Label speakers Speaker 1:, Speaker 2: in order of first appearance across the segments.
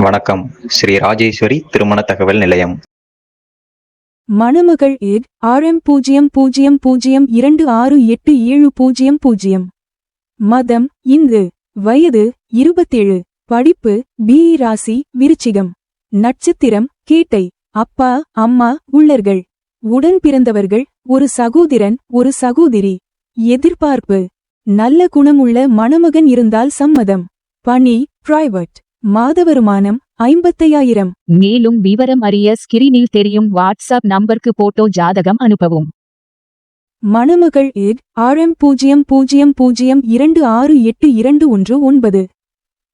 Speaker 1: வணக்கம். ஸ்ரீ ராஜேஸ்வரி திருமண தகவல் நிலையம்.
Speaker 2: மணமகள் ஏட் RM00268700. மதம் இந்து. வயது 27. படிப்பு BE. ராசி விருச்சிகம். நட்சத்திரம் கேட்டை. அப்பா அம்மா உள்ளர்கள். உடன் பிறந்தவர்கள் ஒரு சகோதரன் ஒரு சகோதரி. எதிர்பார்ப்பு நல்ல குணமுள்ள மணமகன் இருந்தால் சம்மதம். பணி பிரைவேட். மாத வருமானம் 55,000.
Speaker 3: மேலும் விவரம் அறிய ஸ்கிரீனில் தெரியும் வாட்ஸ்அப் நம்பருக்கு போட்டோ ஜாதகம் அனுப்பவும்.
Speaker 2: மணமகள் ஏட் RM00268219.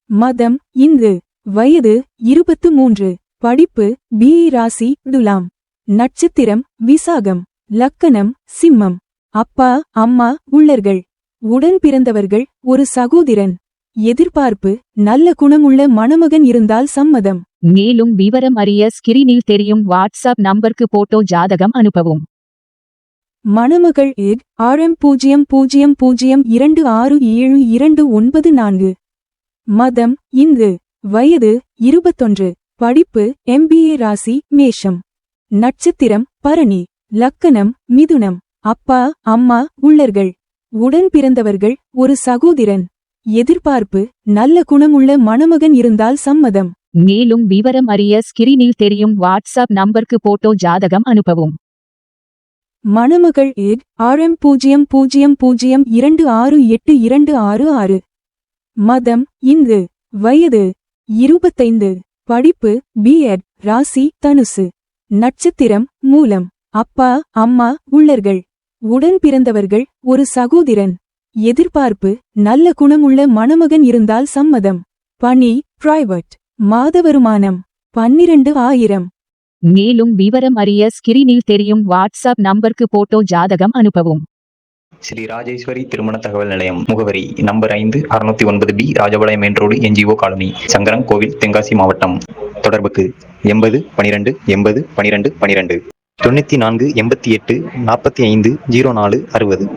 Speaker 2: மதம் இந்து. வயது 23. படிப்பு BE. ராசி துலாம். நட்சத்திரம் விசாகம். லக்கணம் சிம்மம். அப்பா அம்மா உள்ளர்கள். உடன் பிறந்தவர்கள் ஒரு சகோதரன். எதிர்பார்ப்பு நல்ல குணமுள்ள மணமகன் இருந்தால் சம்மதம்.
Speaker 3: மேலும் விவரம் அறிய ஸ்கிரீனில் தெரியும் வாட்ஸ்அப் நம்பருக்கு போட்டோ ஜாதகம் அனுப்பவும்.
Speaker 2: மணமகள் ஏட் RM00267294. மதம் இந்து. வயது 21. படிப்பு MBA. ராசி மேஷம். நட்சத்திரம் பரணி. லக்கணம் மிதுனம். அப்பா அம்மா உள்ளர்கள். உடன் பிறந்தவர்கள் ஒரு சகோதரன். எதிர்பார்ப்பு நல்ல குணமுள்ள மணமகன் இருந்தால் சம்மதம்.
Speaker 3: மேலும் விவரம் அறிய ஸ்கிரீனில் தெரியும் வாட்ஸ்அப் நம்பருக்கு போட்டோ ஜாதகம் அனுப்பவும்.
Speaker 2: மணமகள் ஏட் RM00268266. மதம் இந்து. வயது 25. படிப்பு B.Ed. ராசி தனுசு. நட்சத்திரம் மூலம். அப்பா அம்மா உள்ளர்கள். உடன் பிறந்தவர்கள் ஒரு சகோதரன். எதிர்பார்ப்பு நல்ல குணமுள்ள மணமகன் இருந்தால் சம்மதம். பணி பிரைவேட். மாத வருமானம் 12,000.
Speaker 3: மேலும் விவரம் அறிய ஸ்கிரீனில் தெரியும் வாட்ஸ்அப் நம்பருக்கு போட்டோ ஜாதகம் அனுப்பவும்.
Speaker 1: ஸ்ரீ ராஜேஸ்வரி திருமண தகவல் நிலையம். முகவரி number 5 609B Rajapalayam main road NGO colony Sankaran கோவில் தென்காசி மாவட்டம். தொடர்புக்கு 80 12 80 12 12 94 88 45 04 60.